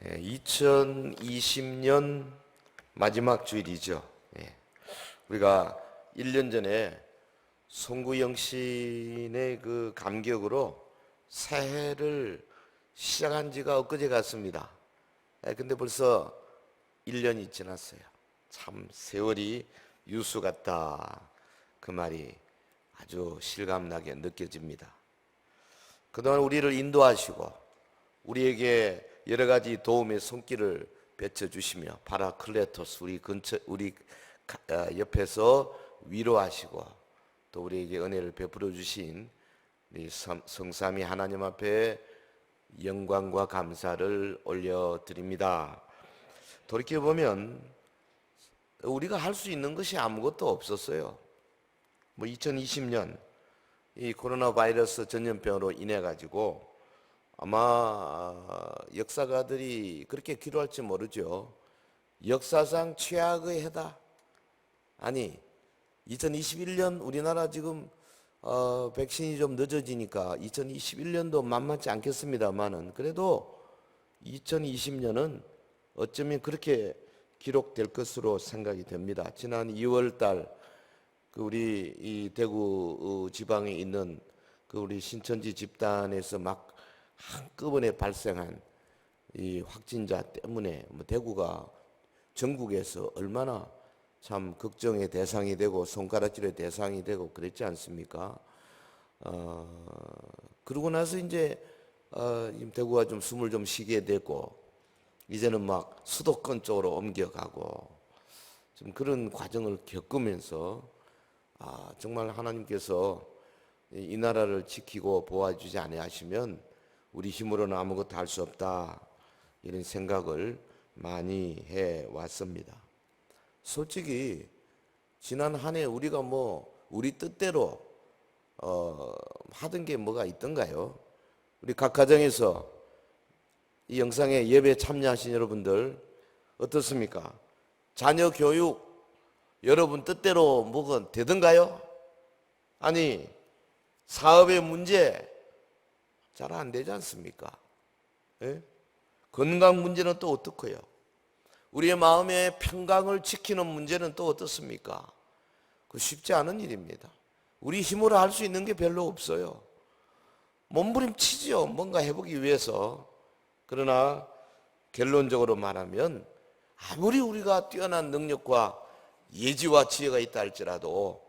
2020년 마지막 주일이죠. 우리가 1년 전에 송구영 시인의 그 감격으로 새해를 시작한 지가 엊그제 같습니다. 근데 벌써 1년이 지났어요. 참 세월이 유수 같다. 그 말이 아주 실감나게 느껴집니다. 그동안 우리를 인도하시고 우리에게 여러 가지 도움의 손길을 펼쳐주시며 파라클레토스 우리 옆에서 위로하시고 또 우리에게 은혜를 베풀어 주신 우리 성삼위 하나님 앞에 영광과 감사를 올려드립니다. 돌이켜보면 우리가 할 수 있는 것이 아무것도 없었어요. 2020년 이 코로나 바이러스 전염병으로 인해 가지고 아마 역사가들이 그렇게 기도할지 모르죠. 역사상 최악의 해다. 아니 2021년 우리나라 지금 백신이 좀 늦어지니까 2021년도 만만치 않겠습니다만은 그래도 2020년은 어쩌면 그렇게 기록될 것으로 생각이 됩니다. 지난 2월 달 우리 이 대구 지방에 있는 그 우리 신천지 집단에서 막 한꺼번에 발생한 이 확진자 때문에 대구가 전국에서 얼마나 참 걱정의 대상이 되고 손가락질의 대상이 되고 그랬지 않습니까? 그러고 나서 이제 대구가 좀 숨을 좀 쉬게 되고 이제는 막 수도권 쪽으로 옮겨가고 좀 그런 과정을 겪으면서 정말 하나님께서 이 나라를 지키고 보호해주지 아니하시면 우리 힘으로는 아무것도 할 수 없다 이런 생각을 많이 해왔습니다. 솔직히 지난 한 해 우리가 우리 뜻대로 하던 게 뭐가 있던가요? 우리 각 가정에서 이 영상에 예배에 참여하신 여러분들 어떻습니까? 자녀 교육 여러분 뜻대로 뭐가 되던가요? 아니 사업의 문제 잘 안 되지 않습니까? 건강 문제는 또 어떻고요? 우리의 마음의 평강을 지키는 문제는 또 어떻습니까? 그 쉽지 않은 일입니다. 우리 힘으로 할 수 있는 게 별로 없어요. 몸부림치지요. 뭔가 해보기 위해서. 그러나 결론적으로 말하면 아무리 우리가 뛰어난 능력과 예지와 지혜가 있다 할지라도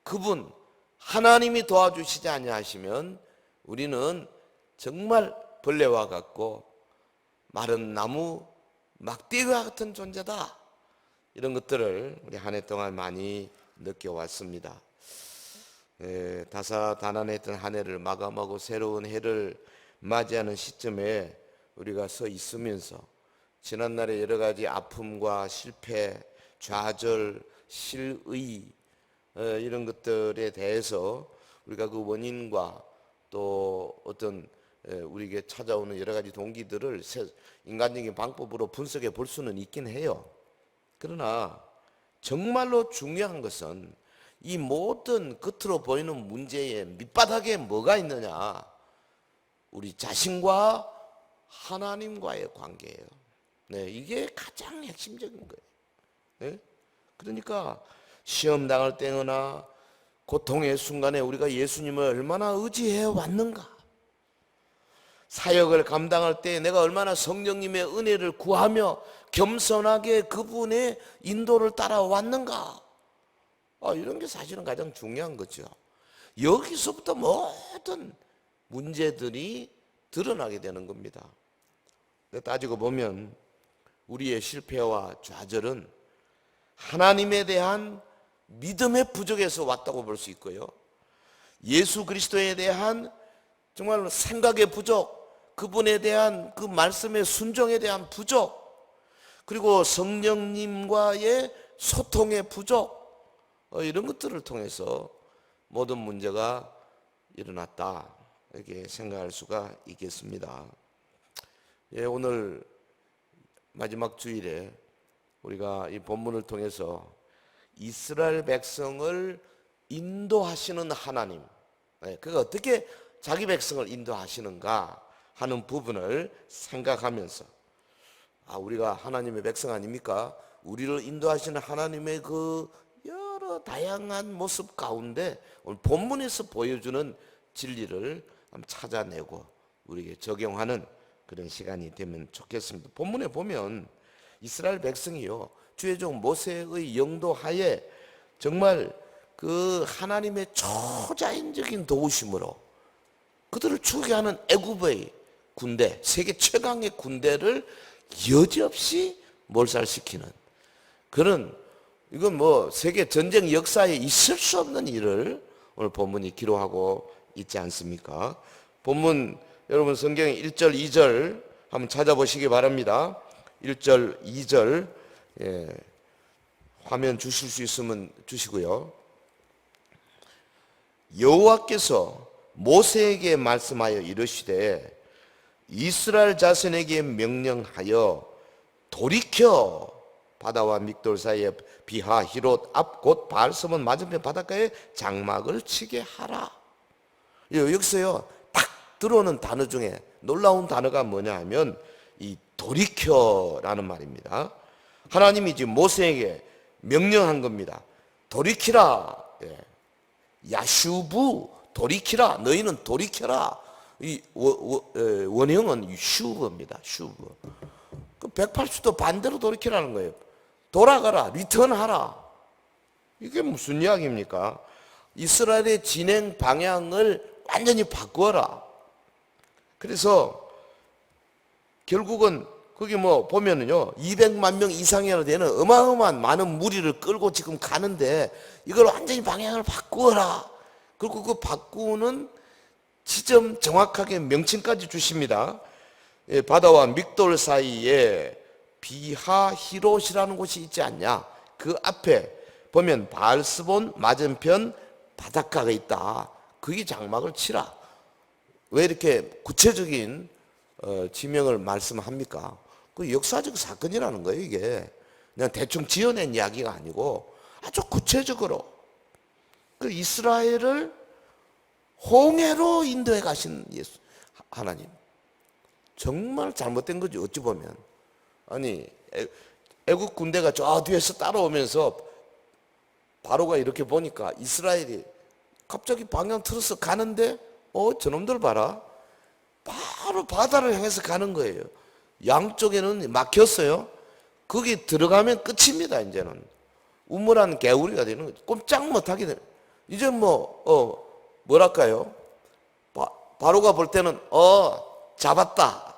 그분 하나님이 도와주시지 아니하시면 우리는 정말 벌레와 같고 마른 나무 막대기와 같은 존재다. 이런 것들을 우리 한 해 동안 많이 느껴왔습니다. 다사다난했던 한 해를 마감하고 새로운 해를 맞이하는 시점에 우리가 서 있으면서 지난날의 여러 가지 아픔과 실패, 좌절, 실의 이런 것들에 대해서 우리가 그 원인과 또 어떤 우리에게 찾아오는 여러 가지 동기들을 인간적인 방법으로 분석해 볼 수는 있긴 해요. 그러나 정말로 중요한 것은 이 모든 겉으로 보이는 문제의 밑바닥에 뭐가 있느냐? 우리 자신과 하나님과의 관계예요. 이게 가장 핵심적인 거예요. 그러니까 시험 당할 때나 고통의 순간에 우리가 예수님을 얼마나 의지해 왔는가? 사역을 감당할 때 내가 얼마나 성령님의 은혜를 구하며 겸손하게 그분의 인도를 따라왔는가? 이런 게 사실은 가장 중요한 거죠. 여기서부터 모든 문제들이 드러나게 되는 겁니다. 따지고 보면 우리의 실패와 좌절은 하나님에 대한 믿음의 부족에서 왔다고 볼 수 있고요. 예수 그리스도에 대한 정말 생각의 부족, 그분에 대한 그 말씀의 순종에 대한 부족, 그리고 성령님과의 소통의 부족, 이런 것들을 통해서 모든 문제가 일어났다 이렇게 생각할 수가 있겠습니다. 오늘 마지막 주일에 우리가 이 본문을 통해서 이스라엘 백성을 인도하시는 하나님, 그가 어떻게 자기 백성을 인도하시는가 하는 부분을 생각하면서 우리가 하나님의 백성 아닙니까? 우리를 인도하시는 하나님의 그 여러 다양한 모습 가운데 오늘 본문에서 보여주는 진리를 한번 찾아내고 우리에게 적용하는 그런 시간이 되면 좋겠습니다. 본문에 보면 이스라엘 백성이요, 주의 종 모세의 영도하에 정말 그 하나님의 초자연적인 도우심으로 그들을 추게 하는 애굽의 군대, 세계 최강의 군대를 여지없이 몰살시키는 그런, 이건 뭐 세계 전쟁 역사에 있을 수 없는 일을 오늘 본문이 기록하고 있지 않습니까? 본문 여러분 성경 1절 2절 한번 찾아보시기 바랍니다. 1절 2절 화면 주실 수 있으면 주시고요. 여호와께서 모세에게 말씀하여 이르시되 이스라엘 자손에게 명령하여 돌이켜 바다와 믹돌 사이에 비하 히롯 앞 곧 바알스몬 맞은편 바닷가에 장막을 치게 하라. 여기서요 딱 들어오는 단어 중에 놀라운 단어가 뭐냐 하면 이 돌이켜라는 말입니다. 하나님이 지금 모세에게 명령한 겁니다. 돌이키라. 야슈부, 돌이키라. 너희는 돌이켜라. 이 원형은 슈브입니다. 슈브. 그 180도 반대로 돌이키라는 거예요. 돌아가라, 리턴하라. 이게 무슨 이야기입니까? 이스라엘의 진행 방향을 완전히 바꾸어라. 그래서 결국은 거기 뭐 보면은요 200만 명 이상이나 되는 어마어마한 많은 무리를 끌고 지금 가는데 이걸 완전히 방향을 바꾸어라. 그리고 그 바꾸는 지점 정확하게 명칭까지 주십니다. 바다와 믹돌 사이에 비하 히롯이라는 곳이 있지 않냐. 그 앞에 보면 바알스본 맞은편 바닷가가 있다. 거기 장막을 치라. 왜 이렇게 구체적인 지명을 말씀합니까? 그 역사적 사건이라는 거예요. 이게 그냥 대충 지어낸 이야기가 아니고 아주 구체적으로 그 이스라엘을 홍해로 인도해 가신 예수 하나님, 정말 잘못된 거지 어찌 보면. 아니 애국 군대가 저 뒤에서 따라오면서 바로가 이렇게 보니까 이스라엘이 갑자기 방향 틀어서 가는데 저놈들 봐라, 바로 바다를 향해서 가는 거예요. 양쪽에는 막혔어요. 거기 들어가면 끝입니다. 이제는 우물한 개구리가 되는 거죠. 꼼짝 못하게 되는. 이제 뭐랄까요? 바로가 볼 때는 잡았다.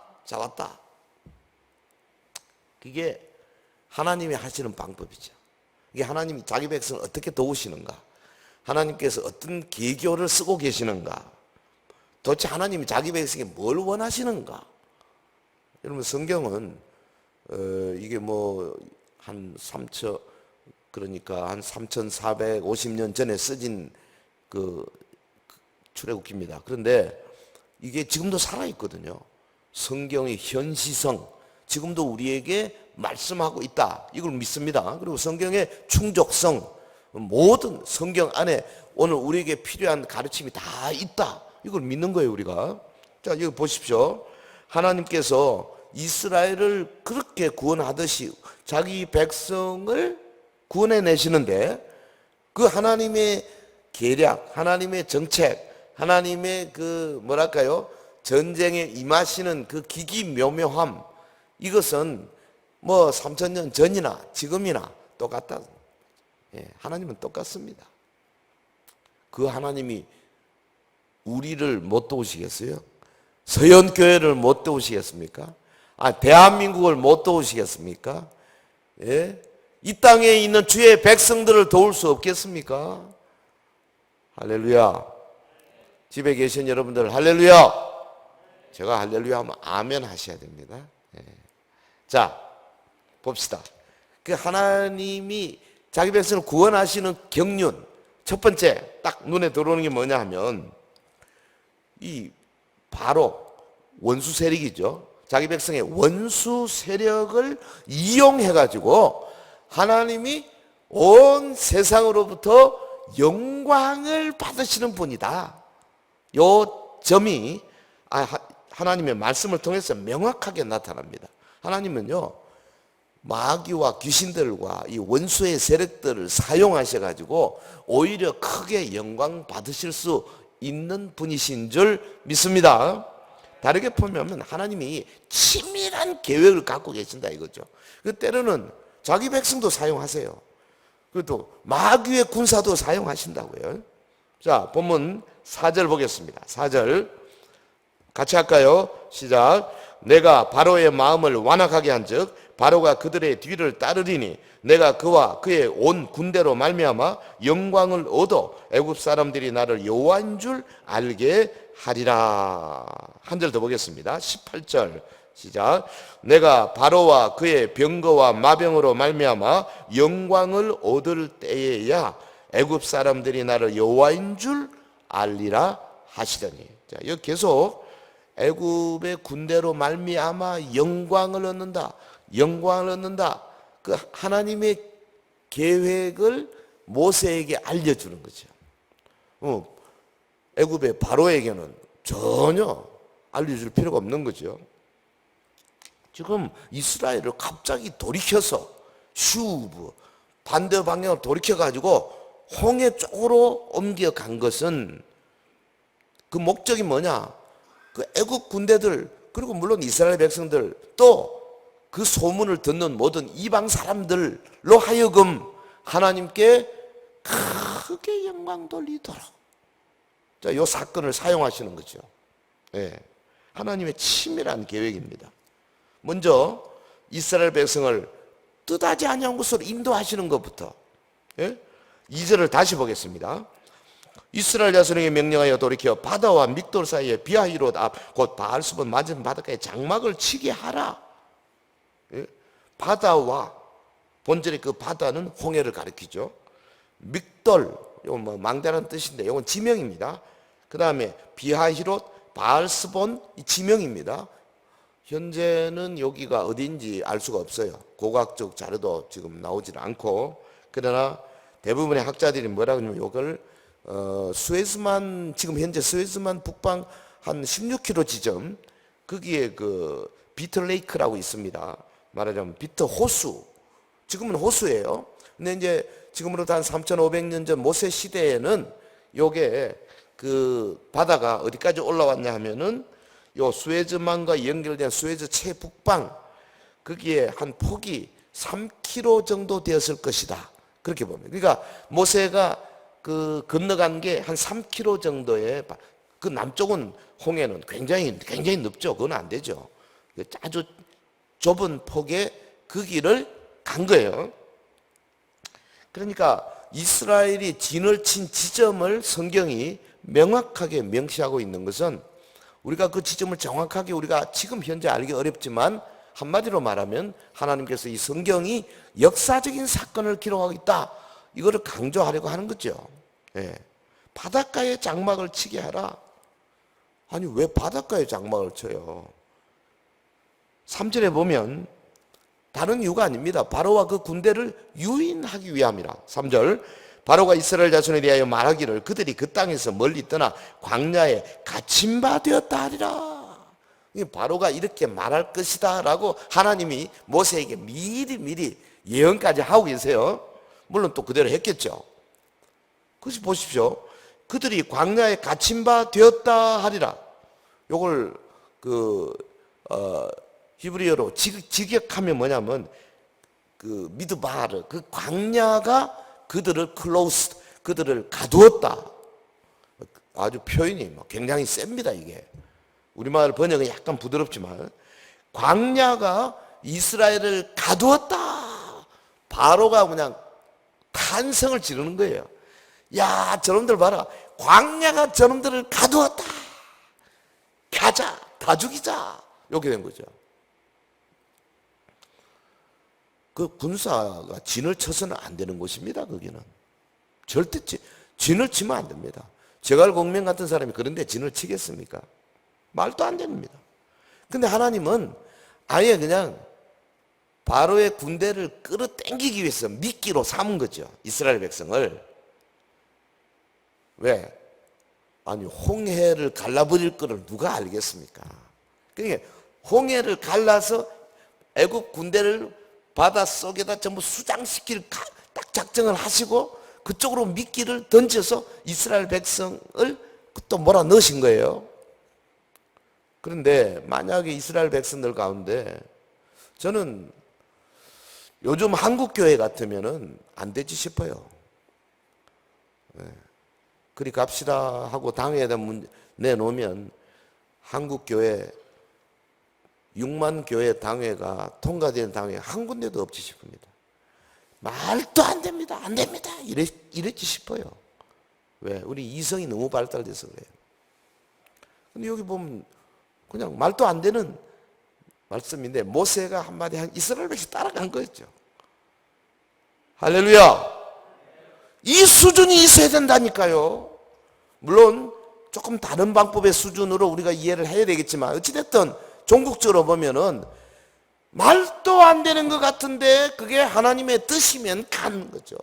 그게 하나님이 하시는 방법이죠. 이게 하나님이 자기 백성을 어떻게 도우시는가, 하나님께서 어떤 계교를 쓰고 계시는가, 도대체 하나님이 자기 백성에게 뭘 원하시는가. 여러분 성경은 이게 뭐 한 3,450년 전에 쓰진 그 출애굽기입니다. 그런데 이게 지금도 살아있거든요. 성경의 현시성, 지금도 우리에게 말씀하고 있다. 이걸 믿습니다. 그리고 성경의 충족성, 모든 성경 안에 오늘 우리에게 필요한 가르침이 다 있다. 이걸 믿는 거예요, 우리가. 자, 여기 보십시오. 하나님께서 이스라엘을 그렇게 구원하듯이 자기 백성을 구원해 내시는데 그 하나님의 계략, 하나님의 정책, 하나님의 그 뭐랄까요? 전쟁에 임하시는 그 기기묘묘함, 이것은 뭐 3,000년 전이나 지금이나 똑같다. 하나님은 똑같습니다. 그 하나님이 우리를 못 도우시겠어요? 서연교회를 못 도우시겠습니까? 대한민국을 못 도우시겠습니까? 이 땅에 있는 주의 백성들을 도울 수 없겠습니까? 할렐루야. 집에 계신 여러분들 할렐루야. 제가 할렐루야 하면 아멘 하셔야 됩니다. 자, 봅시다. 그 하나님이 자기 백성을 구원하시는 경륜, 첫 번째 딱 눈에 들어오는 게 뭐냐 하면 이 바로 원수 세력이죠. 자기 백성의 원수 세력을 이용해 가지고 하나님이 온 세상으로부터 영광을 받으시는 분이다. 요 점이 하나님의 말씀을 통해서 명확하게 나타납니다. 하나님은요 마귀와 귀신들과 이 원수의 세력들을 사용하셔가지고 오히려 크게 영광 받으실 수 있는 분이신 줄 믿습니다. 다르게 보면 하나님이 치밀한 계획을 갖고 계신다 이거죠. 그 때로는 자기 백성도 사용하세요. 그리고 마귀의 군사도 사용하신다고요. 자, 본문 4절 보겠습니다. 4절 같이 할까요? 시작. 내가 바로의 마음을 완악하게 한즉 바로가 그들의 뒤를 따르리니 내가 그와 그의 온 군대로 말미암아 영광을 얻어 애굽 사람들이 나를 여호와인 줄 알게 하리라. 한 절 더 보겠습니다. 18절 시작. 내가 바로와 그의 병거와 마병으로 말미암아 영광을 얻을 때에야 애굽 사람들이 나를 여호와인 줄 알리라 하시더니. 자, 여기 계속 애굽의 군대로 말미암아 영광을 얻는다. 영광을 얻는다. 그 하나님의 계획을 모세에게 알려주는 거죠. 애굽의 바로에게는 전혀 알려줄 필요가 없는 거죠. 지금 이스라엘을 갑자기 돌이켜서 슈브 반대 방향으로 돌이켜가지고 홍해 쪽으로 옮겨간 것은 그 목적이 뭐냐? 그 애국 군대들 그리고 물론 이스라엘 백성들 또 그 소문을 듣는 모든 이방 사람들로 하여금 하나님께 크게 영광 돌리도록 자, 이 사건을 사용하시는 거죠. 예, 하나님의 치밀한 계획입니다. 먼저 이스라엘 백성을 뜻하지 아니한 곳으로 인도하시는 것부터. 예? 2절을 다시 보겠습니다. 이스라엘 자손에게 명령하여 돌이켜 바다와 믹돌 사이에 비하히롯 앞 곧 바알스본 맞은 바닷가에 장막을 치게 하라. 예? 바다와 본절의 그 바다는 홍해를 가리키죠. 믹돌 이건 뭐 망대라는 뜻인데 이건 지명입니다. 그 다음에 비하히롯 바알스본 지명입니다. 현재는 여기가 어딘지 알 수가 없어요. 고고학적 자료도 지금 나오질 않고 그러나 대부분의 학자들이 뭐라 그러냐면 이걸 수에즈만 지금 현재 수에즈만 북방 한 16km 지점 거기에 그 비틀레이크라고 있습니다. 말하자면 비트 호수 지금은 호수예요. 근데 이제 지금으로부터 한 3,500년 전 모세 시대에는 요게 그 바다가 어디까지 올라왔냐 하면은 요 수에즈만과 연결된 수에즈 최북방 거기에 한 폭이 3km 정도 되었을 것이다. 그렇게 봅니다. 그러니까 모세가 그 건너간 게 한 3km 정도의 그 남쪽은 홍해는 굉장히 넓죠. 그건 안 되죠. 아주 좁은 폭의 그 길을 간 거예요. 그러니까 이스라엘이 진을 친 지점을 성경이 명확하게 명시하고 있는 것은 우리가 그 지점을 정확하게 우리가 지금 현재 알기 어렵지만 한마디로 말하면 하나님께서 이 성경이 역사적인 사건을 기록하고 있다. 이거를 강조하려고 하는 거죠. 예. 바닷가에 장막을 치게 하라. 아니 왜 바닷가에 장막을 쳐요? 3절에 보면 다른 이유가 아닙니다. 바로와 그 군대를 유인하기 위함이라. 3절 바로가 이스라엘 자손에 대하여 말하기를 그들이 그 땅에서 멀리 떠나 광야에 갇힌 바 되었다 하리라. 바로가 이렇게 말할 것이다 라고 하나님이 모세에게 미리 예언까지 하고 계세요. 물론 또 그대로 했겠죠. 그것이 보십시오. 그들이 광야에 갇힌 바 되었다 하리라. 요걸 히브리어로 직역하면 뭐냐면 그 미드바르 그 광야가 그들을 클로스 그들을 가두었다. 아주 표현이 굉장히 셉니다. 이게 우리말 번역은 약간 부드럽지만 광야가 이스라엘을 가두었다. 바로가 그냥 탄성을 지르는 거예요. 야 저놈들 봐라. 광야가 저놈들을 가두었다. 가자 다 죽이자. 이렇게 된 거죠. 그 군사가 진을 쳐서는 안 되는 곳입니다. 거기는 절대 진을 치면 안 됩니다. 제갈공명 같은 사람이 그런데 진을 치겠습니까? 말도 안 됩니다. 근데 하나님은 아예 그냥 바로의 군대를 끌어당기기 위해서 미끼로 삼은 거죠. 이스라엘 백성을. 왜? 아니 홍해를 갈라버릴 거를 누가 알겠습니까? 그러니까 홍해를 갈라서 애국 군대를 바닷속에다 전부 수장시킬 딱 작정을 하시고 그쪽으로 미끼를 던져서 이스라엘 백성을 또 몰아넣으신 거예요. 그런데 만약에 이스라엘 백성들 가운데 저는 요즘 한국 교회 같으면은 안 되지 싶어요. 그리 갑시다 하고 당회에다 내놓으면 한국 교회 6만 교회 당회가 통과되는 당회 한 군데도 없지 싶습니다. 말도 안 됩니다. 안 됩니다. 이랬지 싶어요. 왜? 우리 이성이 너무 발달돼서 그래요. 근데 여기 보면 그냥 말도 안 되는 말씀인데 모세가 한마디 한 이스라엘 백성이 따라간 거였죠. 할렐루야. 이 수준이 있어야 된다니까요. 물론 조금 다른 방법의 수준으로 우리가 이해를 해야 되겠지만 어찌됐든 종국적으로 보면은 말도 안 되는 것 같은데 그게 하나님의 뜻이면 가는 거죠.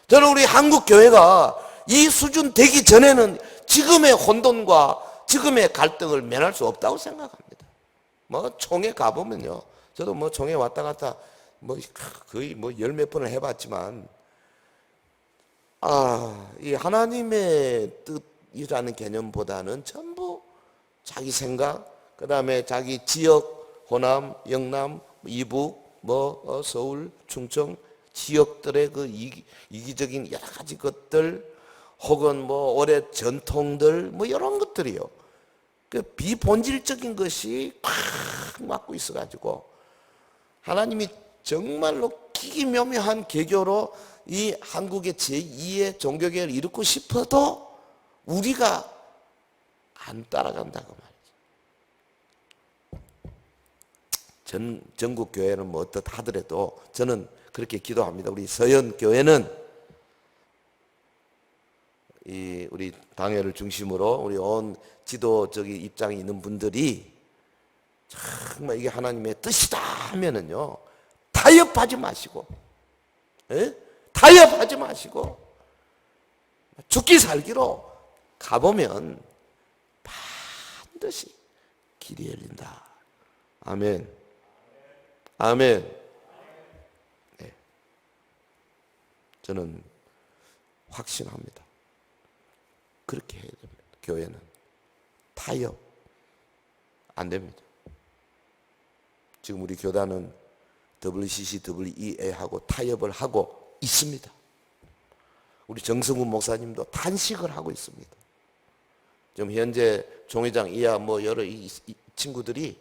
저는 우리 한국 교회가 이 수준 되기 전에는 지금의 혼돈과 지금의 갈등을 면할 수 없다고 생각합니다. 뭐 총회 가보면요, 저도 뭐 총회 왔다 갔다 뭐 거의 뭐 열 몇 번을 해봤지만 이 하나님의 뜻이라는 개념보다는 전부 자기 생각, 그 다음에 자기 지역, 호남, 영남, 이북, 서울, 충청 지역들의 그 이기적인 여러 가지 것들, 혹은 오래 전통들, 이런 것들이요. 그 비본질적인 것이 팍 막고 있어가지고 하나님이 정말로 기기묘묘한 개교로 이 한국의 제2의 종교개혁을 이루고 싶어도 우리가 안 따라간다고 말이죠. 전국 교회는 어떻다 하더라도 저는 그렇게 기도합니다. 우리 서현 교회는 우리 당회를 중심으로 우리 온 지도적인 입장이 있는 분들이 정말 이게 하나님의 뜻이다 하면은요, 타협하지 마시고, 타협하지 마시고 죽기 살기로 가보면 반드시 길이 열린다. 아멘. 아멘. 네. 저는 확신합니다. 그렇게 해야 됩니다. 교회는 타협 안 됩니다. 지금 우리 교단은 WCC, WEA하고 타협을 하고 있습니다. 우리 정성훈 목사님도 단식을 하고 있습니다. 지금 현재 종회장 이하 여러 이 친구들이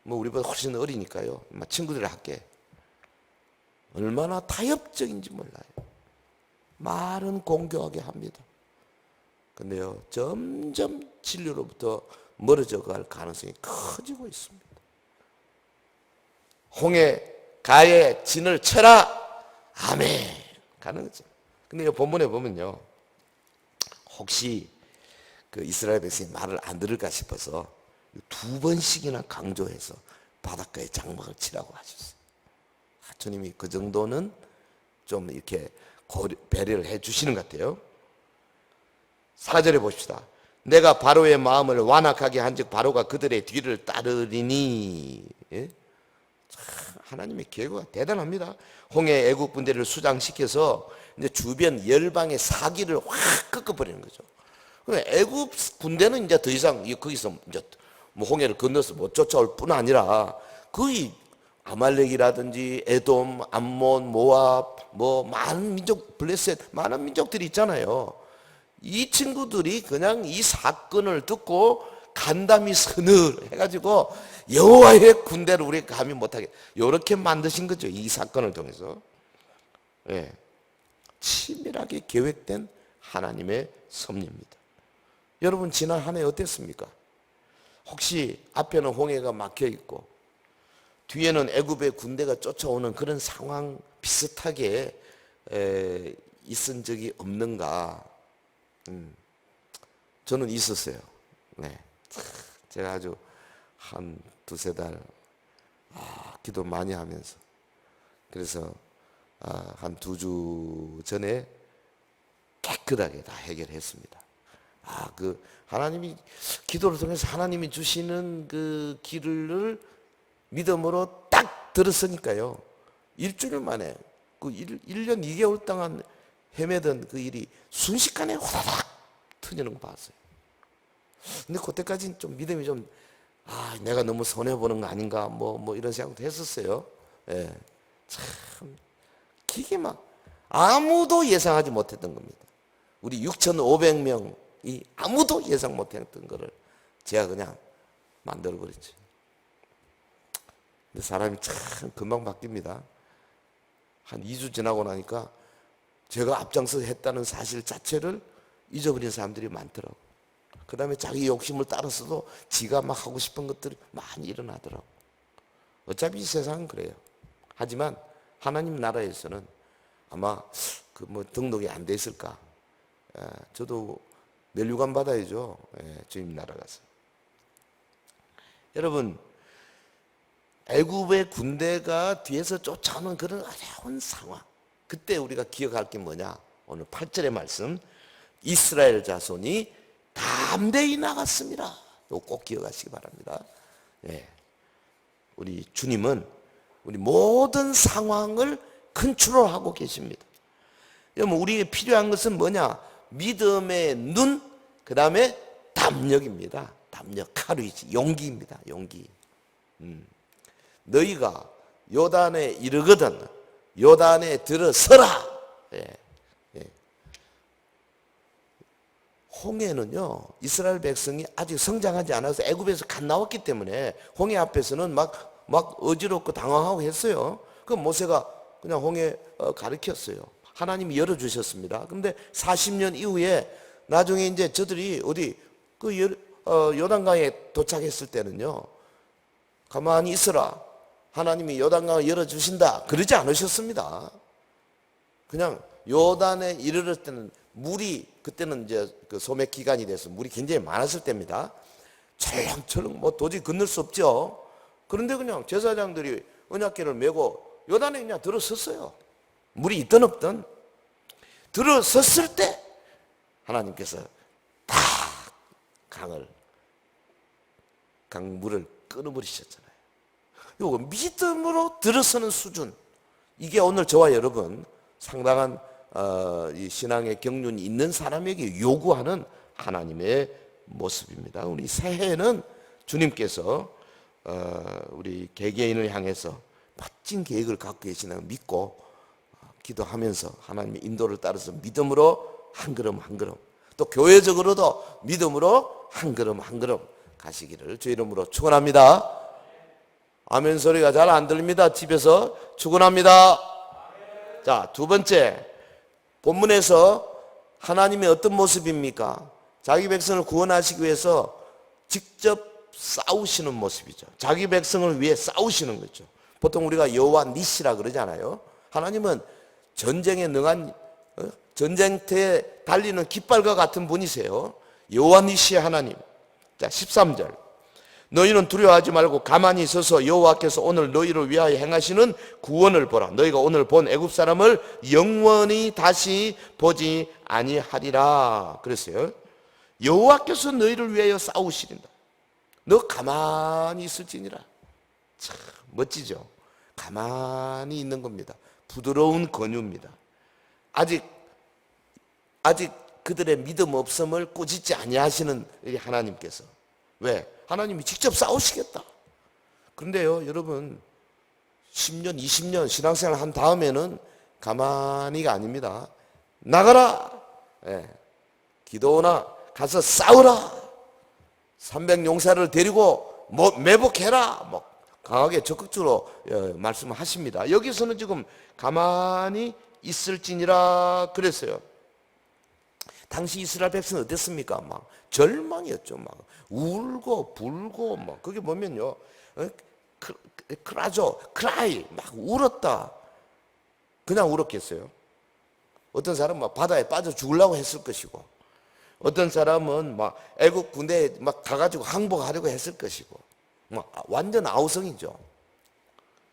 우리보다 훨씬 어리니까요. 친구들을 할게. 얼마나 타협적인지 몰라요. 말은 공교하게 합니다. 근데요, 점점 진리로부터 멀어져 갈 가능성이 커지고 있습니다. 홍해 가에 진을 쳐라. 아멘. 가는 거죠. 근데 이 본문에 보면요, 혹시 그 이스라엘 백성이 말을 안 들을까 싶어서 2번씩이나 강조해서 바닷가에 장막을 치라고 하셨어요. 주님이 그 정도는 좀 이렇게 배려를 해 주시는 것 같아요. 4절에 봅시다. 내가 바로의 마음을 완악하게 한즉 바로가 그들의 뒤를 따르리니. 하나님의 계획가 대단합니다. 홍해 애국 군대를 수장시켜서 이제 주변 열방의 사기를 확 꺾어버리는 거죠. 애국 군대는 이제 더 이상 거기서 이제 홍해를 건너서 못 쫓아올 뿐 아니라 거의 아말렉이라든지 에돔, 암몬, 모압, 많은 민족, 블레셋, 많은 민족들이 있잖아요. 이 친구들이 그냥 이 사건을 듣고 간담이 서늘해가지고 여호와의 군대를 우리가 감히 못하게 이렇게 만드신 거죠. 이 사건을 통해서. 예. 치밀하게 계획된 하나님의 섭리입니다. 여러분 지난 한 해 어땠습니까? 혹시 앞에는 홍해가 막혀 있고 뒤에는 애굽의 군대가 쫓아오는 그런 상황 비슷하게 있은 적이 없는가? 저는 있었어요. 네. 제가 아주 한 두세 달 기도 많이 하면서 그래서 한 2주 전에 깨끗하게 다 해결했습니다. 그 하나님이 기도를 통해서 하나님이 주시는 그 길을 믿음으로 딱 들었으니까요. 일주일 만에 그 1년 2개월 동안 헤매던 그 일이 순식간에 호다닥 터지는 거 봤어요. 근데 그때까지는 좀 믿음이 좀 내가 너무 손해보는 거 아닌가 뭐 이런 생각도 했었어요. 예. 참 기계 막 아무도 예상하지 못했던 겁니다. 우리 6,500명이 아무도 예상 못했던 거를 제가 그냥 만들어버렸지. 근데 사람이 참 금방 바뀝니다. 한 2주 지나고 나니까 제가 앞장서 했다는 사실 자체를 잊어버린 사람들이 많더라고. 그 다음에 자기 욕심을 따라서도 지가 막 하고 싶은 것들이 많이 일어나더라고. 어차피 이 세상은 그래요. 하지만 하나님 나라에서는 아마 그 뭐 등록이 안 돼 있을까. 저도 면류관 받아야죠. 주님 나라 가서. 여러분, 애굽의 군대가 뒤에서 쫓아오는 그런 어려운 상황. 그때 우리가 기억할 게 뭐냐? 오늘 8절의 말씀. 이스라엘 자손이 담대히 나갔습니다. 이거 꼭 기억하시기 바랍니다. 우리 주님은 우리 모든 상황을 컨트롤하고 계십니다. 여러분, 우리에게 필요한 것은 뭐냐? 믿음의 눈, 그 다음에 담력입니다. 담력, 카루이지, 용기입니다. 용기. 너희가 요단에 이르거든 요단에 들어서라. 홍해는요, 이스라엘 백성이 아직 성장하지 않아서 애굽에서 갓 나왔기 때문에 홍해 앞에서는 막 어지럽고 당황하고 했어요. 그럼 모세가 그냥 홍해 가르쳤어요. 하나님이 열어주셨습니다. 그런데 40년 이후에 나중에 이제 저들이 어디 요단강에 도착했을 때는요, 가만히 있어라. 하나님이 요단강을 열어주신다. 그러지 않으셨습니다. 그냥 요단에 이르를 때는 물이, 그때는 이제 그 소매 기간이 돼서 물이 굉장히 많았을 때입니다. 철렁철렁 뭐 도저히 건널 수 없죠. 그런데 그냥 제사장들이 언약궤를 메고 요단에 그냥 들어섰어요. 물이 있든 없든. 들어섰을 때 하나님께서 다 강물을 끊어버리셨잖아요. 이거 믿음으로 들어서는 수준. 이게 오늘 저와 여러분 상당한 이 신앙의 경륜이 있는 사람에게 요구하는 하나님의 모습입니다. 우리 새해에는 주님께서 우리 개개인을 향해서 멋진 계획을 갖고 계시는 믿고 기도하면서 하나님의 인도를 따라서 믿음으로 한 걸음 한 걸음, 또 교회적으로도 믿음으로 한 걸음 한 걸음 가시기를 주 이름으로 축원합니다. 아멘 소리가 잘 안 들립니다. 집에서 축원합니다. 자, 두 번째, 본문에서 하나님의 어떤 모습입니까? 자기 백성을 구원하시기 위해서 직접 싸우시는 모습이죠. 자기 백성을 위해 싸우시는 거죠. 보통 우리가 여호와 니시라 그러잖아요. 하나님은 전쟁에 능한, 전쟁터에 달리는 깃발과 같은 분이세요. 여호와 니시의 하나님. 자, 13절. 너희는 두려워하지 말고 가만히 있어서 여호와께서 오늘 너희를 위하여 행하시는 구원을 보라. 너희가 오늘 본 애굽 사람을 영원히 다시 보지 아니하리라. 그랬어요. 여호와께서 너희를 위하여 싸우시린다. 너 가만히 있을지니라. 참 멋지죠. 가만히 있는 겁니다. 부드러운 권유입니다. 아직 그들의 믿음 없음을 꾸짖지 아니하시는 하나님께서. 왜? 하나님이 직접 싸우시겠다. 그런데요, 여러분, 10년, 20년 신앙생활 한 다음에는 가만히가 아닙니다. 나가라. 기도나 가서 싸우라. 300용사를 데리고 매복해라. 강하게 적극적으로 말씀하십니다. 여기서는 지금 가만히 있을지니라 그랬어요. 당시 이스라엘 백성은 어땠습니까? 막 절망이었죠. 막 울고 불고 그게 뭐면요, 크라이 막 울었다. 그냥 울었겠어요? 어떤 사람은 막 바다에 빠져 죽으려고 했을 것이고, 어떤 사람은 막 애국 군대에 막 가가지고 항복하려고 했을 것이고, 완전 아우성이죠.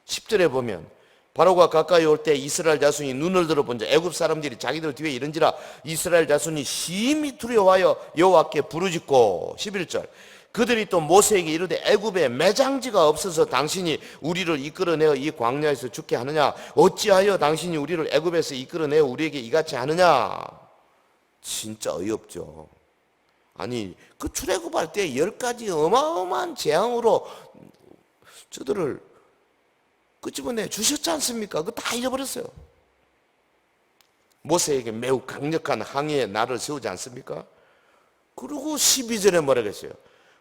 10절에 보면 바로가 가까이 올 때 이스라엘 자손이 눈을 들어본자 애굽 사람들이 자기들 뒤에 이른지라 이스라엘 자손이 심히 두려워하여 여호와께 부르짖고, 11절 그들이 또 모세에게 이르되 애굽에 매장지가 없어서 당신이 우리를 이끌어내어 이 광야에서 죽게 하느냐? 어찌하여 당신이 우리를 애굽에서 이끌어내어 우리에게 이같이 하느냐? 진짜 어이없죠. 아니 그 출애굽할 때 10가지 어마어마한 재앙으로 저들을 끄집어내 주셨지 않습니까? 그거 다 잃어버렸어요. 모세에게 매우 강력한 항의의 날을 세우지 않습니까? 그리고 12절에 뭐라고 했어요?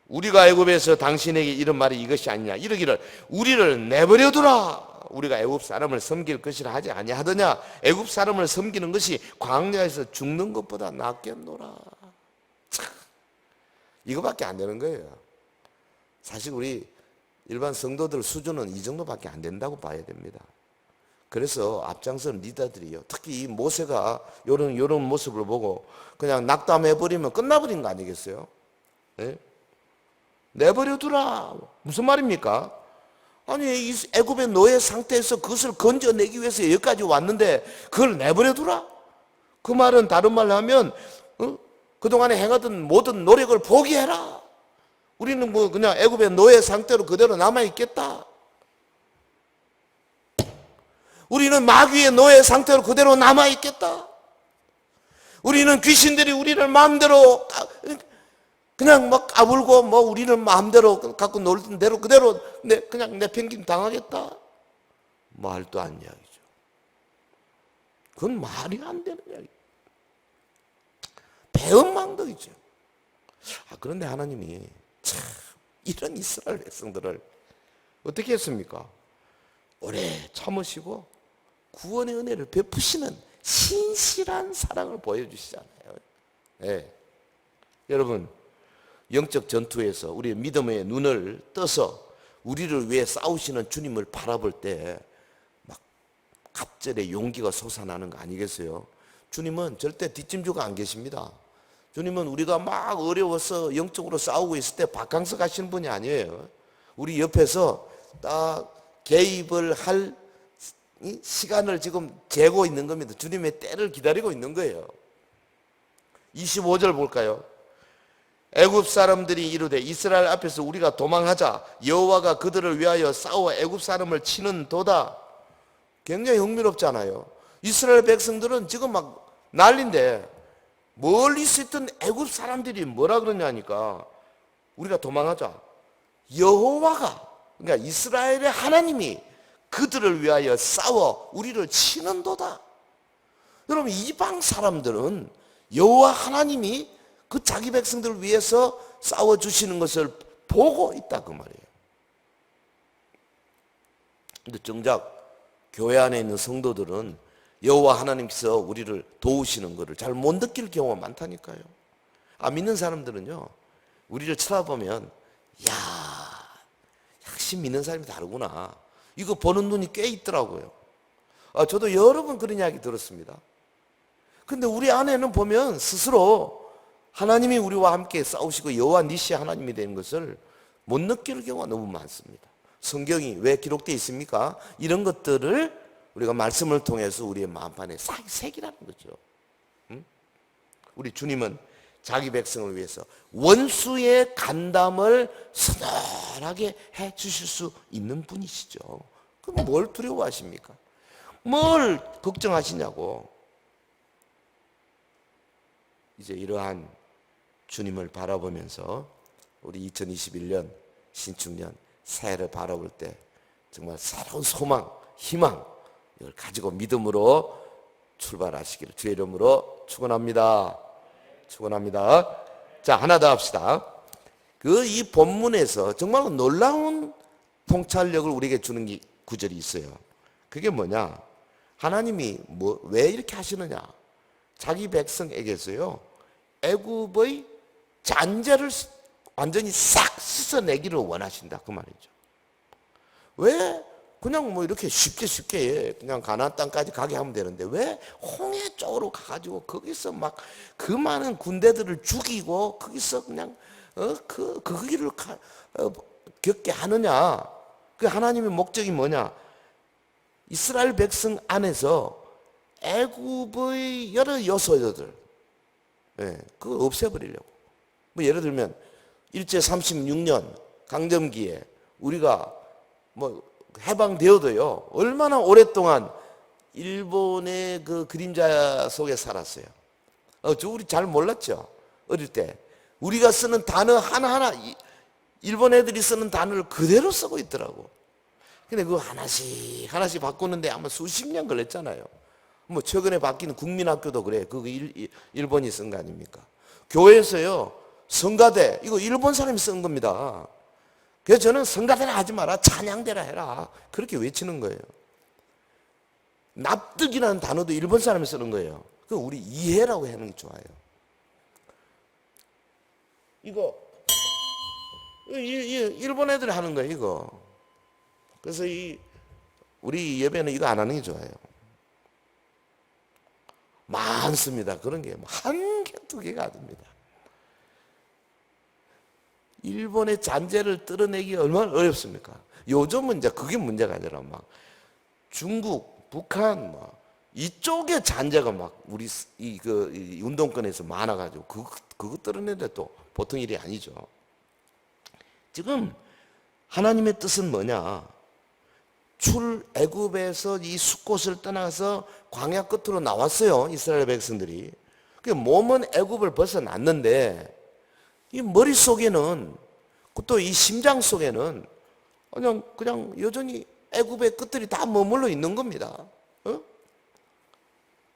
우리가 애굽에서 당신에게 이런 말이 이것이 아니냐? 이러기를 우리를 내버려두라. 우리가 애굽 사람을 섬길 것이라 하지 아니하더냐? 애굽 사람을 섬기는 것이 광야에서 죽는 것보다 낫겠노라. 참, 이거밖에 안 되는 거예요. 사실 우리 일반 성도들 수준은 이 정도밖에 안 된다고 봐야 됩니다. 그래서 앞장선 리더들이요, 특히 이 모세가 이런 모습을 보고 그냥 낙담해버리면 끝나버린 거 아니겠어요? 네? 내버려두라. 무슨 말입니까? 아니 이 애굽의 노예 상태에서 그것을 건져내기 위해서 여기까지 왔는데 그걸 내버려두라? 그 말은 다른 말로 하면 그동안에 행하던 모든 노력을 포기해라. 우리는 뭐 그냥 애굽의 노예 상태로 그대로 남아있겠다. 우리는 마귀의 노예 상태로 그대로 남아있겠다. 우리는 귀신들이 우리를 마음대로 그냥 막 까불고 뭐 우리는 마음대로 갖고 놀던 대로 그대로 그냥 내팽김 당하겠다. 말도 안 이야기죠. 그건 말이 안 되는 이야기. 배은망덕이죠. 그런데 하나님이 참 이런 이스라엘 백성들을 어떻게 했습니까? 오래 참으시고 구원의 은혜를 베푸시는 신실한 사랑을 보여주시잖아요. 네. 여러분 영적 전투에서 우리의 믿음의 눈을 떠서 우리를 위해 싸우시는 주님을 바라볼 때 막 갑절의 용기가 솟아나는 거 아니겠어요? 주님은 절대 뒷짐지고 안 계십니다. 주님은 우리가 막 어려워서 영적으로 싸우고 있을 때 바캉스 가시는 분이 아니에요. 우리 옆에서 딱 개입을 할 시간을 지금 재고 있는 겁니다. 주님의 때를 기다리고 있는 거예요. 25절 볼까요? 애굽 사람들이 이르되 이스라엘 앞에서 우리가 도망하자. 여호와가 그들을 위하여 싸워 애굽 사람을 치는 도다. 굉장히 흥미롭잖아요. 이스라엘 백성들은 지금 막 난리인데 멀리서 있던 애굽 사람들이 뭐라 그러냐니까 우리가 도망하자. 여호와가, 그러니까 이스라엘의 하나님이 그들을 위하여 싸워 우리를 치는도다. 여러분 이방 사람들은 여호와 하나님이 그 자기 백성들을 위해서 싸워주시는 것을 보고 있다 그 말이에요. 근데 정작 교회 안에 있는 성도들은 여호와 하나님께서 우리를 도우시는 것을 잘 못 느낄 경우가 많다니까요. 믿는 사람들은요 우리를 쳐다보면 야 역시 믿는 사람이 다르구나, 이거 보는 눈이 꽤 있더라고요. 저도 여러 번 그런 이야기 들었습니다. 근데 우리 안에는 보면 스스로 하나님이 우리와 함께 싸우시고 여호와 니시 하나님이 되는 것을 못 느낄 경우가 너무 많습니다. 성경이 왜 기록되어 있습니까? 이런 것들을 우리가 말씀을 통해서 우리의 마음판에 새기라는 거죠. 우리 주님은 자기 백성을 위해서 원수의 간담을 서늘하게 해 주실 수 있는 분이시죠. 그럼 뭘 두려워하십니까? 뭘 걱정하시냐고. 이제 이러한 주님을 바라보면서 우리 2021년 신축년 새해를 바라볼 때 정말 새로운 소망, 희망 이걸 가지고 믿음으로 출발하시기를 주의 이름으로 축원합니다. 축원합니다. 자, 하나 더 합시다. 이 본문에서 정말 놀라운 통찰력을 우리에게 주는 구절이 있어요. 그게 뭐냐? 하나님이 왜 이렇게 하시느냐? 자기 백성에게서요 애굽의 잔재를 완전히 싹 씻어내기를 원하신다 그 말이죠. 왜 그냥 이렇게 쉽게 그냥 가나안 땅까지 가게 하면 되는데 왜 홍해 쪽으로 가가지고 거기서 막 그 많은 군대들을 죽이고 거기서 그냥 그 길을 겪게 하느냐? 그 하나님의 목적이 뭐냐? 이스라엘 백성 안에서 애굽의 여러 요소들 그거 없애버리려고. 예를 들면 일제 36년 강점기에 우리가 뭐 해방되어도요, 얼마나 오랫동안 일본의 그 그림자 속에 살았어요. 저 우리 잘 몰랐죠. 어릴 때 우리가 쓰는 단어 하나하나 일본 애들이 쓰는 단어를 그대로 쓰고 있더라고. 근데 그거 하나씩 하나씩 바꾸는데 아마 수십 년 걸렸잖아요. 뭐 최근에 바뀐 국민학교도 그래. 그거 일본이 쓴 거 아닙니까? 교회에서요, 성가대 이거 일본 사람이 쓴 겁니다. 그래서 저는 성가대라 하지 마라, 찬양대라 해라, 그렇게 외치는 거예요. 납득이라는 단어도 일본 사람이 쓰는 거예요. 그 우리 이해라고 하는 게 좋아요. 이거 일본 애들이 하는 거예요, 이거. 그래서 우리 예배는 이거 안 하는 게 좋아요. 많습니다. 그런 게 한 개, 두 개가 아닙니다. 일본의 잔재를 뜯어내기 얼마나 어렵습니까? 요즘은 이제 그게 문제가 아니라 막 중국, 북한 막 이쪽에 잔재가 막 우리 이 운동권에서 많아가지고 그거 뜯어내는데 또 보통 일이 아니죠. 지금 하나님의 뜻은 뭐냐? 출애굽에서 이 숫곳을 떠나서 광야 끝으로 나왔어요, 이스라엘 백성들이. 그 몸은 애굽을 벗어났는데 이 머릿속에는, 또 이 심장 속에는 그냥 여전히 애굽의 끝들이 다 머물러 있는 겁니다.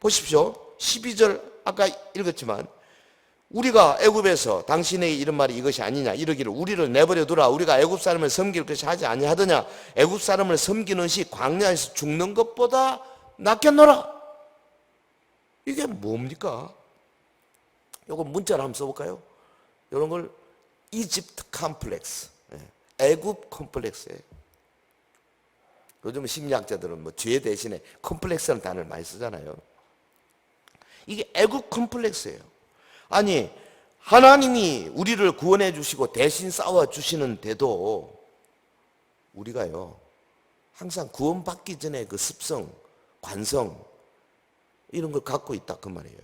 보십시오. 12절 아까 읽었지만, 우리가 애굽에서 당신에게 이런 말이 이것이 아니냐, 이러기를 우리를 내버려 두라, 우리가 애굽 사람을 섬길 것이 하지 아니하더냐, 애굽 사람을 섬기는 시 광야에서 죽는 것보다 낫겠노라. 이게 뭡니까? 요거 문자로 한번 써볼까요? 이런 걸 이집트 컴플렉스, 애굽 컴플렉스예요. 요즘 심리학자들은 뭐 죄 대신에 컴플렉스라는 단어를 많이 쓰잖아요. 이게 애굽 컴플렉스예요. 아니, 하나님이 우리를 구원해 주시고 대신 싸워 주시는데도 우리가요, 항상 구원받기 전에 그 습성, 관성 이런 걸 갖고 있다 그 말이에요.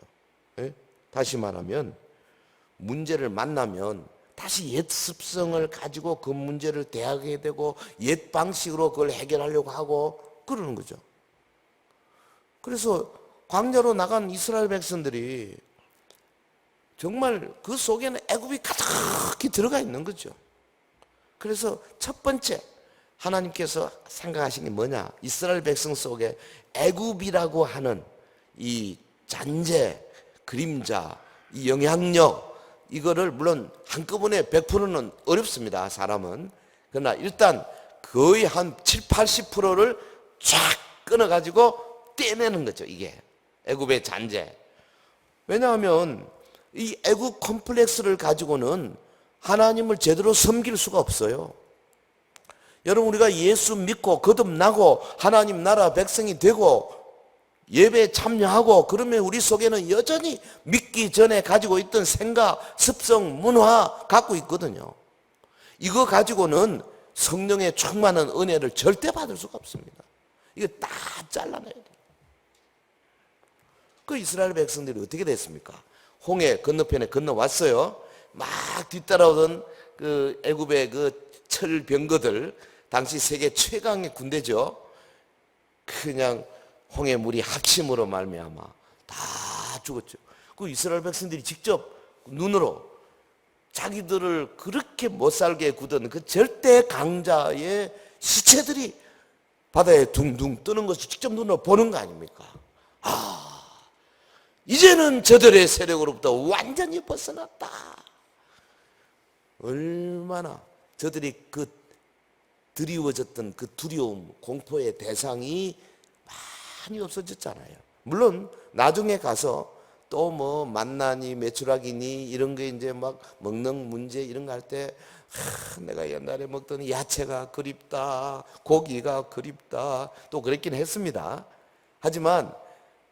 예? 다시 말하면 문제를 만나면 다시 옛 습성을 가지고 그 문제를 대하게 되고 옛 방식으로 그걸 해결하려고 하고 그러는 거죠. 그래서 광야로 나간 이스라엘 백성들이 정말 그 속에는 애굽이 가득히 들어가 있는 거죠. 그래서 첫 번째 하나님께서 생각하신 게 뭐냐? 이스라엘 백성 속에 애굽이라고 하는 이 잔재, 그림자, 이 영향력, 이거를 물론 한꺼번에 100%는 어렵습니다, 사람은. 그러나 일단 거의 한 7, 80%를 쫙 끊어가지고 떼내는 거죠, 이게. 애굽의 잔재. 왜냐하면 이 애굽 컴플렉스를 가지고는 하나님을 제대로 섬길 수가 없어요. 여러분, 우리가 예수 믿고 거듭나고 하나님 나라 백성이 되고 예배에 참여하고 그러면 우리 속에는 여전히 믿기 전에 가지고 있던 생각, 습성, 문화 갖고 있거든요. 이거 가지고는 성령의 충만한 은혜를 절대 받을 수가 없습니다. 이거 다 잘라내야 돼요. 그 이스라엘 백성들이 어떻게 됐습니까? 홍해 건너편에 건너왔어요. 막 뒤따라오던 그 애굽의 그 철병거들, 당시 세계 최강의 군대죠. 그냥 홍해 물이 합침으로 말미암아 다 죽었죠. 그 이스라엘 백성들이 직접 눈으로 자기들을 그렇게 못 살게 굳은 그 절대 강자의 시체들이 바다에 둥둥 뜨는 것을 직접 눈으로 보는 거 아닙니까? 이제는 저들의 세력으로부터 완전히 벗어났다. 얼마나 저들이 그 드리워졌던 그 두려움, 공포의 대상이 많이 없어졌잖아요. 물론 나중에 가서 또 뭐 만나니 메추라기니 이런 게 이제 막 먹는 문제 이런 거 할 때 내가 옛날에 먹던 야채가 그립다, 고기가 그립다, 또 그랬긴 했습니다. 하지만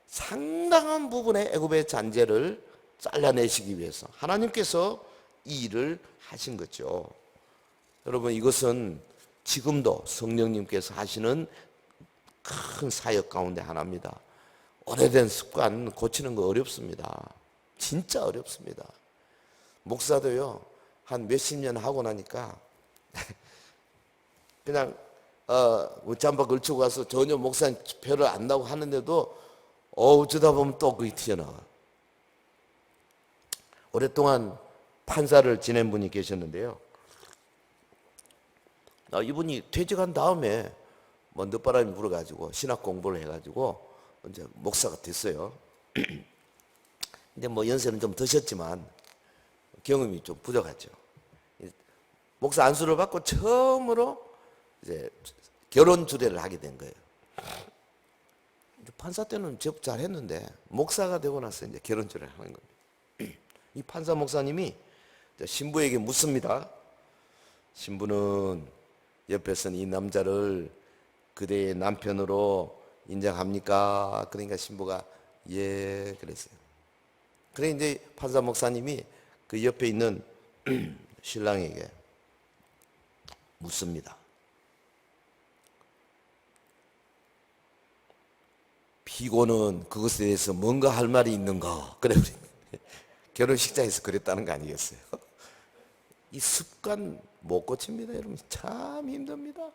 상당한 부분의 애굽의 잔재를 잘라내시기 위해서 하나님께서 이 일을 하신 거죠. 여러분, 이것은 지금도 성령님께서 하시는 큰 사역 가운데 하나입니다. 오래된 습관 고치는 거 어렵습니다. 진짜 어렵습니다. 목사도요, 한 몇십 년 하고 나니까 그냥 잠바 걸치고 가서 전혀 목사님 표를 안 나고 하는데도 어쩌다 보면 또 그게 튀어나와. 오랫동안 판사를 지낸 분이 계셨는데요. 이분이 퇴직한 다음에 뭐 늦바람이 불어가지고 신학 공부를 해가지고 이제 목사가 됐어요. 근데 뭐 연세는 좀 드셨지만 경험이 좀 부족하죠. 목사 안수를 받고 처음으로 이제 결혼 주례를 하게 된 거예요. 판사 때는 제법 잘했는데 목사가 되고 나서 이제 결혼 주례를 하는 겁니다. 이 판사 목사님이 신부에게 묻습니다. 신부는 옆에서는 이 남자를 그대의 남편으로 인정합니까? 그러니까 신부가 예 그랬어요. 그래 이제 판사 목사님이 그 옆에 있는 신랑에게 묻습니다. 피고는 그것에 대해서 뭔가 할 말이 있는가? 그래 결혼식장에서 그랬다는 거 아니겠어요? 이 습관 못 고칩니다, 여러분. 참 힘듭니다.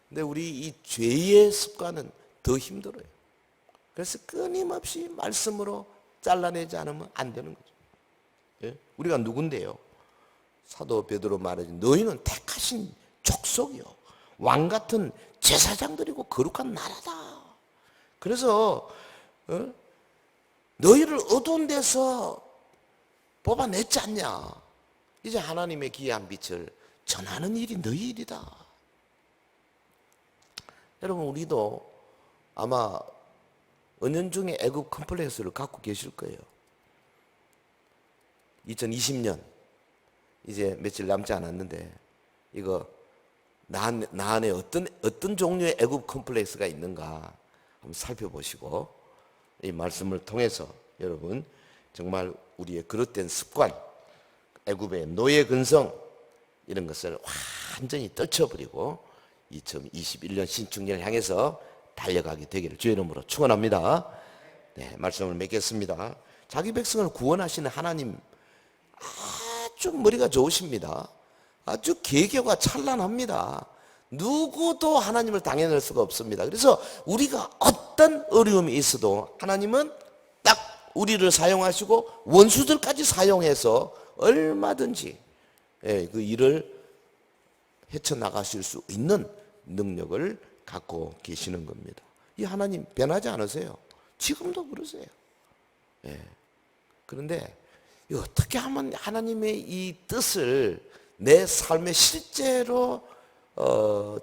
근데 우리 이 죄의 습관은 더 힘들어요. 그래서 끊임없이 말씀으로 잘라내지 않으면 안 되는 거죠. 예? 우리가 누군데요? 사도 베드로 말하지 너희는 택하신 족속이요 왕 같은 제사장들이고 거룩한 나라다. 그래서 너희를 어두운 데서 뽑아냈지 않냐. 이제 하나님의 귀한 빛을 전하는 일이 너희 일이다. 여러분 우리도 아마 은연중에 애국 컴플렉스를 갖고 계실 거예요. 2020년 이제 며칠 남지 않았는데 이거 나 안에 어떤 종류의 애국 컴플렉스가 있는가 한번 살펴보시고 이 말씀을 통해서 여러분 정말 우리의 그릇된 습관, 애굽의 노예 근성 이런 것을 완전히 떨쳐버리고 2021년 신축년을 향해서 달려가게 되기를 주의 이름으로 축원합니다. 네, 말씀을 맺겠습니다. 자기 백성을 구원하시는 하나님 아주 머리가 좋으십니다. 아주 계교가 찬란합니다. 누구도 하나님을 당해낼 수가 없습니다. 그래서 우리가 어떤 어려움이 있어도 하나님은 딱 우리를 사용하시고 원수들까지 사용해서 얼마든지 그 일을 헤쳐나가실 수 있는 능력을 갖고 계시는 겁니다. 이 하나님 변하지 않으세요. 지금도 그러세요. 그런데 어떻게 하면 하나님의 이 뜻을 내 삶에 실제로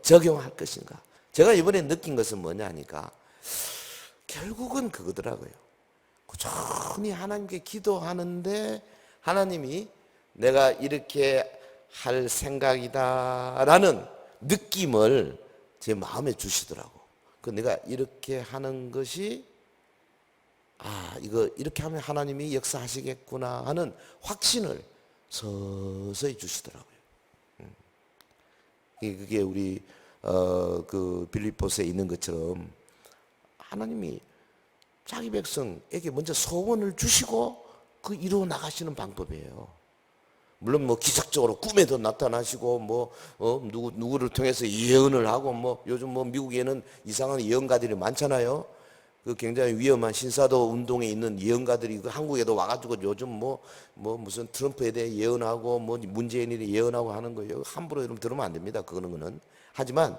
적용할 것인가. 제가 이번에 느낀 것은 뭐냐니까 결국은 그거더라고요. 꾸준히 하나님께 기도하는데 하나님이 내가 이렇게 할 생각이다 라는 느낌을 제 마음에 주시더라고. 그 내가 이렇게 하는 것이 이거 이렇게 하면 하나님이 역사하시겠구나 하는 확신을 서서히 주시더라고요. 그게 우리 그 빌립보서에 있는 것처럼 하나님이 자기 백성에게 먼저 소원을 주시고 그 이루어 나가시는 방법이에요. 물론 뭐 기적적으로 꿈에도 나타나시고 뭐 누구를 통해서 예언을 하고 뭐 요즘 뭐 미국에는 이상한 예언가들이 많잖아요. 그 굉장히 위험한 신사도 운동에 있는 예언가들이 그 한국에도 와가지고 요즘 뭐 무슨 트럼프에 대해 예언하고 뭐 문재인에 대해 예언하고 하는 거예요. 함부로 여러분 들으면 안 됩니다. 그거는. 하지만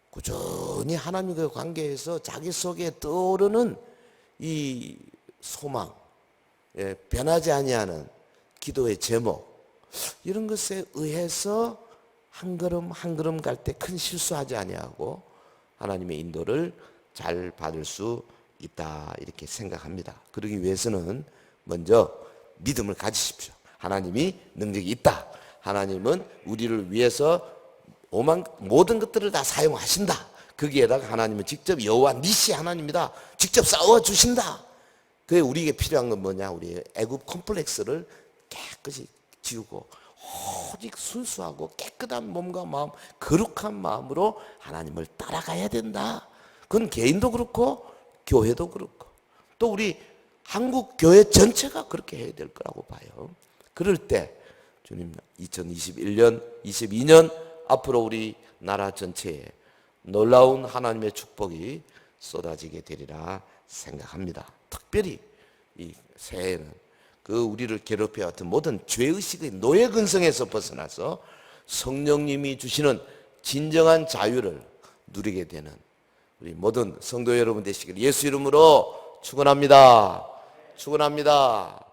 꾸준히 하나님과의 관계에서 자기 속에 떠오르는 이 소망, 변하지 아니하는 기도의 제목 이런 것에 의해서 한 걸음 한 걸음 갈 때 큰 실수하지 아니하고 하나님의 인도를 잘 받을 수 있다 이렇게 생각합니다. 그러기 위해서는 먼저 믿음을 가지십시오. 하나님이 능력이 있다. 하나님은 우리를 위해서 모든 것들을 다 사용하신다. 거기에다가 하나님은 직접 여호와 니시 하나님이다. 직접 싸워주신다. 그게 우리에게 필요한 건 뭐냐? 우리의 애굽 컴플렉스를 깨끗이 지우고 오직 순수하고 깨끗한 몸과 마음, 거룩한 마음으로 하나님을 따라가야 된다. 그건 개인도 그렇고 교회도 그렇고 또 우리 한국 교회 전체가 그렇게 해야 될 거라고 봐요. 그럴 때 주님 2021년, 22년 앞으로 우리 나라 전체에 놀라운 하나님의 축복이 쏟아지게 되리라 생각합니다. 특별히 이 새해에는 그 우리를 괴롭혀왔던 모든 죄의식의 노예 근성에서 벗어나서 성령님이 주시는 진정한 자유를 누리게 되는 우리 모든 성도 여러분 되시길 예수 이름으로 축원합니다. 축원합니다.